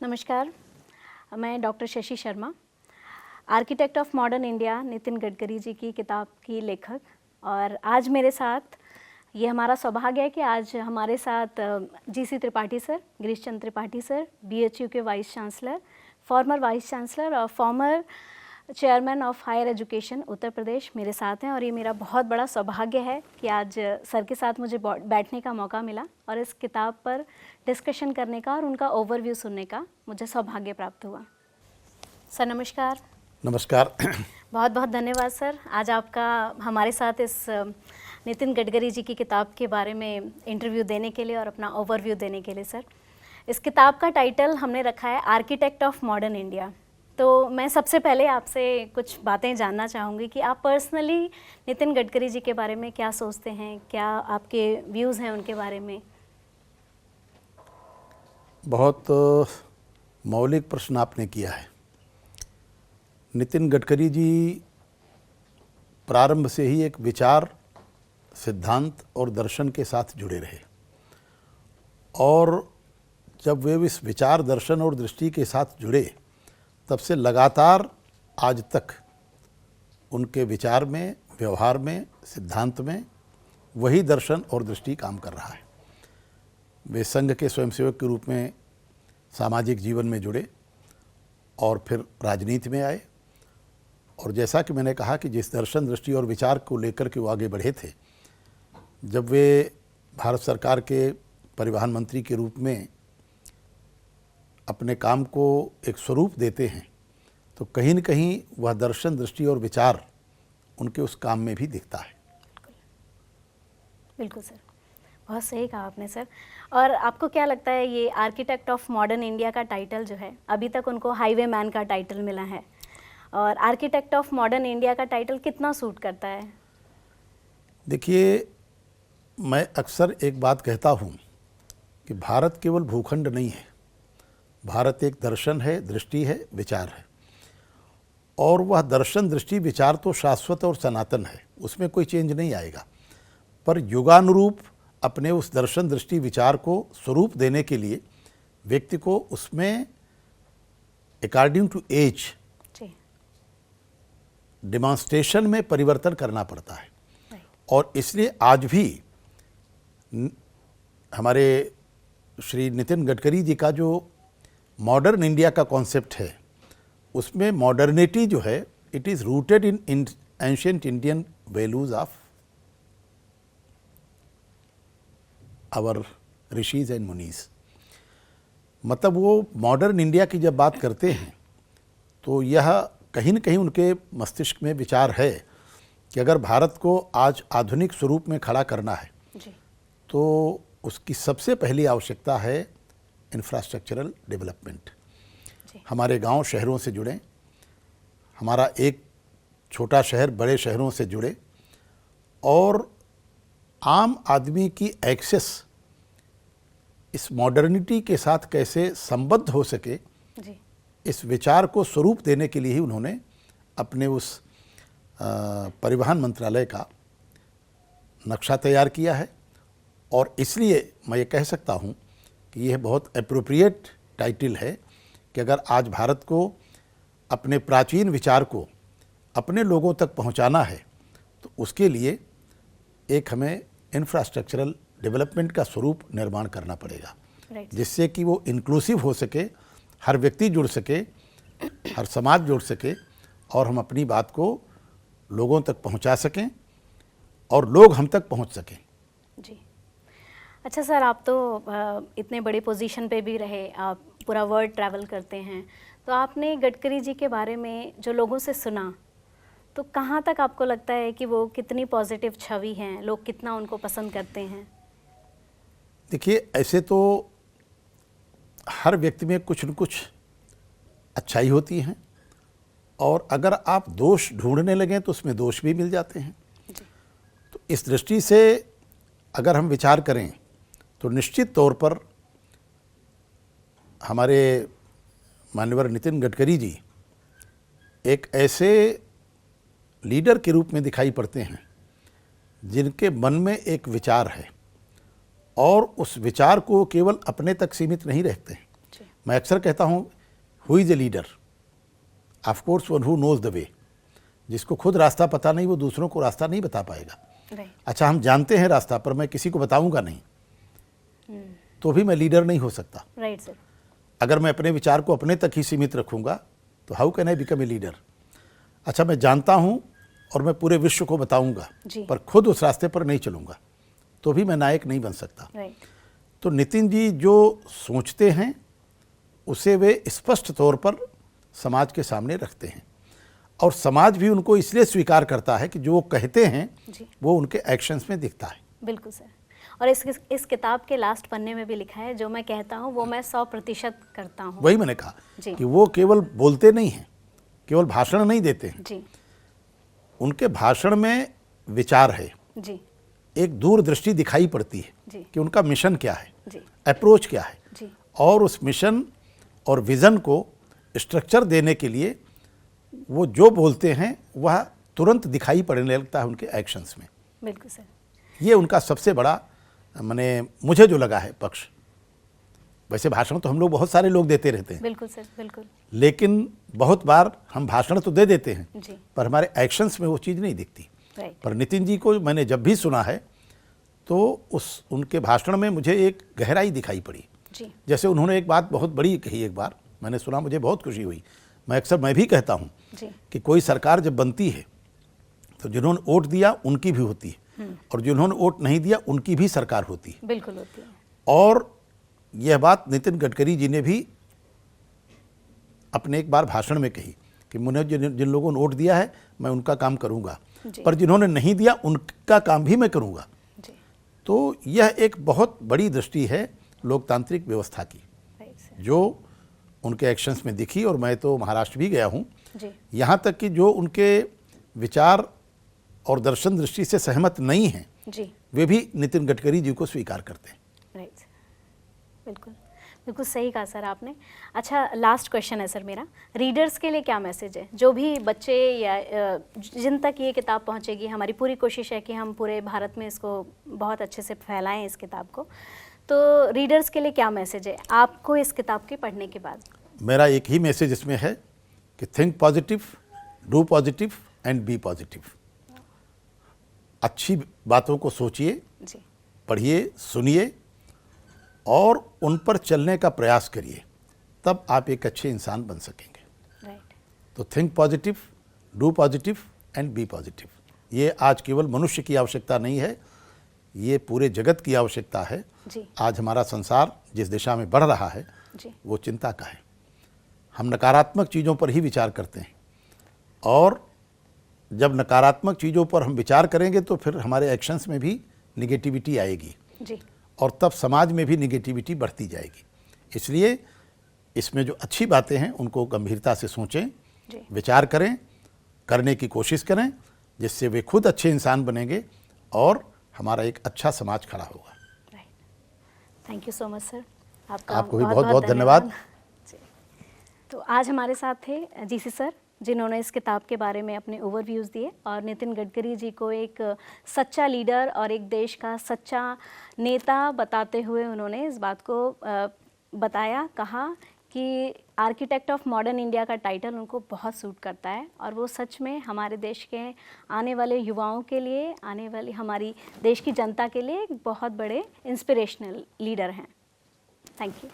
नमस्कार, मैं doctor Shashi Sharma, architect of modern India Nitin Gadkari ji की किताब की लेखक। और आज मेरे साथ ये हमारा सौभाग्य है कि आज हमारे साथ GC Tripathi sir, Girish Chandra Tripathi sir, BHU के vice chancellor, former vice chancellor और former chairman of higher education Uttar Pradesh मेरे साथ हैं। और ये मेरा बहुत बड़ा सौभाग्य है कि आज सर के साथ मुझे बैठने का मौका मिला और इस किताब पर डिस्कशन करने का और उनका ओवरव्यू सुनने का मुझे सौभाग्य प्राप्त हुआ। सर नमस्कार। नमस्कार। बहुत बहुत धन्यवाद सर, आज आपका हमारे साथ इस नितिन गडकरी जी की किताब के बारे में इंटरव्यू देने के लिए और अपना ओवरव्यू देने के लिए। सर, इस किताब का टाइटल हमने रखा है आर्किटेक्ट ऑफ मॉडर्न इंडिया। तो मैं सबसे पहले आपसे कुछ बातें जानना चाहूँगी कि आप पर्सनली नितिन गडकरी जी के बारे में क्या सोचते हैं, क्या आपके व्यूज़ हैं उनके बारे में? बहुत मौलिक प्रश्न आपने किया है। नितिन गडकरी जी प्रारंभ से ही एक विचार, सिद्धांत और दर्शन के साथ जुड़े रहे और जब वे इस विचार, दर्शन और दृष्टि के साथ जुड़े तब से लगातार आज तक उनके विचार में, व्यवहार में, सिद्धांत में वही दर्शन और दृष्टि काम कर रहा है। वे संघ के स्वयंसेवक के रूप में सामाजिक जीवन में जुड़े और फिर राजनीति में आए। और जैसा कि मैंने कहा कि जिस दर्शन, दृष्टि और विचार को लेकर के वो आगे बढ़े थे, जब वे भारत सरकार के परिवहन मंत्री के रूप में अपने काम को एक स्वरूप देते हैं तो कहीं न कहीं वह दर्शन, दृष्टि और विचार उनके उस काम में भी दिखता है। बिल्कुल सर, बहुत सही कहा आपने सर। और आपको क्या लगता है ये आर्किटेक्ट ऑफ मॉडर्न इंडिया का टाइटल जो है, अभी तक उनको हाईवे मैन का टाइटल मिला है, और आर्किटेक्ट ऑफ मॉडर्न इंडिया का टाइटल कितना सूट करता है? देखिए, मैं अक्सर एक बात कहता हूँ कि भारत केवल भूखंड नहीं है, भारत एक दर्शन है, दृष्टि है, विचार है। और वह दर्शन, दृष्टि, विचार तो शाश्वत और सनातन है, उसमें कोई चेंज नहीं आएगा। पर युगानुरूप अपने उस दर्शन, दृष्टि, विचार को स्वरूप देने के लिए व्यक्ति को उसमें अकॉर्डिंग टू एज डेमोन्स्ट्रेशन में परिवर्तन करना पड़ता है। और इसलिए आज भी हमारे श्री नितिन गडकरी जी का जो मॉडर्न इंडिया का कॉन्सेप्ट है, उसमें मॉडर्निटी जो है, it is rooted in ancient Indian values of our rishis and munis. मतलब वो मॉडर्न इंडिया की जब बात करते हैं तो यह कहीं न कहीं उनके मस्तिष्क में विचार है कि अगर भारत को आज आधुनिक स्वरूप में खड़ा करना है तो उसकी सबसे पहली आवश्यकता है इंफ्रास्ट्रक्चरल डेवलपमेंट। हमारे गांव शहरों से जुड़ें, हमारा एक छोटा शहर बड़े शहरों से जुड़े और आम आदमी की एक्सेस इस मॉडर्निटी के साथ कैसे संबद्ध हो सके, इस विचार को स्वरूप देने के लिए ही उन्होंने अपने उस परिवहन मंत्रालय का नक्शा तैयार किया है। और इसलिए मैं ये कह सकता हूँ कि यह बहुत एप्रोप्रिएट टाइटल है कि अगर आज भारत को अपने प्राचीन विचार को अपने लोगों तक पहुँचाना है तो उसके लिए एक हमें इंफ्रास्ट्रक्चरल डेवलपमेंट का स्वरूप निर्माण करना पड़ेगा, जिससे कि वो इंक्लूसिव हो सके, हर व्यक्ति जुड़ सके, हर समाज जुड़ सके और हम अपनी बात को लोगों तक पहुंचा सकें और लोग हम तक पहुंच सकें। जी, अच्छा सर, आप तो इतने बड़े पोजीशन पे भी रहे, आप पूरा वर्ल्ड ट्रैवल करते हैं, तो आपने गडकरी जी के बारे में जो लोगों से सुना, तो कहाँ तक आपको लगता है कि वो कितनी पॉजिटिव छवि हैं, लोग कितना उनको पसंद करते हैं? देखिए, ऐसे तो हर व्यक्ति में कुछ न कुछ अच्छाई होती हैं और अगर आप दोष ढूंढने लगें तो उसमें दोष भी मिल जाते हैं। तो इस दृष्टि से अगर हम विचार करें तो निश्चित तौर पर हमारे माननीय नितिन गडकरी जी एक ऐसे लीडर के रूप में दिखाई पड़ते हैं जिनके मन में एक विचार है और उस विचार को केवल अपने तक सीमित नहीं रखते हैं, मैं अक्सर कहता हूँ, who is a leader? Of course one who knows the way. जिसको खुद रास्ता पता नहीं वो दूसरों को रास्ता नहीं बता पाएगा। अच्छा, हम जानते हैं रास्ता, पर मैं किसी को बताऊंगा नहीं, तो भी मैं लीडर नहीं हो सकता। Right sir. अगर मैं अपने विचार को अपने तक ही सीमित रखूंगा तो how can I become a leader? अच्छा, मैं जानता हूं और मैं पूरे विश्व को बताऊंगा, पर खुद उस रास्ते पर नहीं चलूंगा, तो भी मैं नायक नहीं बन सकता। तो नितिन जी जो सोचते हैं उसे वे स्पष्ट तौर पर समाज के सामने रखते हैं, और समाज भी उनको इसलिए स्वीकार करता है कि जो वो कहते हैं वो उनके एक्शंस में दिखता है। बिल्कुल सर। और इस किताब के लास्ट पन्ने में भी लिखा है, जो मैं कहता हूँ वो मैं 100% करता हूँ। वही मैंने कहा कि वो केवल बोलते नहीं हैं, केवल भाषण नहीं देते हैं जी। उनके भाषण में विचार है जी। एक दूरदृष्टि दिखाई पड़ती है जी। कि उनका मिशन क्या है, जी। अप्रोच क्या है जी। और उस मिशन और विज़न को स्ट्रक्चर देने के लिए वो जो बोलते हैं वह तुरंत दिखाई पड़ने लगता है उनके एक्शंस में। बिल्कुल सर। ये उनका सबसे बड़ा मुझे जो लगा है पक्ष। वैसे भाषण तो हम लोग बहुत सारे लोग देते रहते हैं। बिल्कुल सर, बिल्कुल। लेकिन बहुत बार हम भाषण तो दे देते हैं जी। पर हमारे एक्शंस में वो चीज़ नहीं दिखती। राइट। पर नितिन जी को मैंने जब भी सुना है तो उनके भाषण में मुझे एक गहराई दिखाई पड़ी। जी। जैसे उन्होंने एक बात बहुत बड़ी कही, एक बार मैंने सुना, मुझे बहुत खुशी हुई। मैं भी कहता हूँ कि कोई सरकार जब बनती है तो जिन्होंने वोट दिया उनकी भी होती है, और जिन्होंने वोट नहीं दिया उनकी भी सरकार होती है। बिल्कुल होती है। और यह बात नितिन गडकरी जी ने भी अपने एक बार भाषण में कही कि मुझे जिन लोगों ने वोट दिया है मैं उनका काम करूंगा, पर जिन्होंने नहीं दिया उनका काम भी मैं करूंगा। तो यह एक बहुत बड़ी दृष्टि है लोकतांत्रिक व्यवस्था की, जो उनके एक्शंस में दिखी। और मैं तो महाराष्ट्र भी गया हूँ, यहाँ तक कि जो उनके विचार और दर्शन दृष्टि से सहमत नहीं हैं वे भी नितिन गडकरी जी को स्वीकार करते हैं। राइट। बिल्कुल बिल्कुल सही कहा सर आपने। अच्छा, लास्ट क्वेश्चन है सर मेरा, रीडर्स के लिए क्या मैसेज है? जो भी बच्चे या जिन तक ये किताब पहुंचेगी, हमारी पूरी कोशिश है कि हम पूरे भारत में इसको बहुत अच्छे से फैलाएं इस किताब को, तो रीडर्स के लिए क्या मैसेज है आपको इस किताब के पढ़ने के बाद? मेरा एक ही मैसेज इसमें है कि think positive, do positive and be positive. अच्छी बातों को सोचिए, पढ़िए, सुनिए और उन पर चलने का प्रयास करिए, तब आप एक अच्छे इंसान बन सकेंगे। राइट। तो think positive, do positive and be positive, ये आज केवल मनुष्य की आवश्यकता नहीं है, ये पूरे जगत की आवश्यकता है। आज हमारा संसार जिस दिशा में बढ़ रहा है वो चिंता का है। हम नकारात्मक चीज़ों पर ही विचार करते हैं, और जब नकारात्मक चीज़ों पर हम विचार करेंगे तो फिर हमारे एक्शंस में भी निगेटिविटी आएगी और तब समाज में भी निगेटिविटी बढ़ती जाएगी। इसलिए इसमें जो अच्छी बातें हैं उनको गंभीरता से सोचें, विचार करें, करने की कोशिश करें, जिससे वे खुद अच्छे इंसान बनेंगे और हमारा एक अच्छा समाज खड़ा होगा। Thank you so much sir. आपको भी बहुत बहुत धन्यवाद। तो आज हमारे साथ थे जीसी सर, जिन्होंने इस किताब के बारे में अपने ओवरव्यूज़ दिए, और नितिन गडकरी जी को एक सच्चा लीडर और एक देश का सच्चा नेता बताते हुए उन्होंने इस बात को बताया, कहा कि आर्किटेक्ट ऑफ मॉडर्न इंडिया का टाइटल उनको बहुत सूट करता है, और वो सच में हमारे देश के आने वाले युवाओं के लिए, आने वाली हमारी देश की जनता के लिए एक बहुत बड़े इंस्पिरेशनल लीडर हैं। Thank you.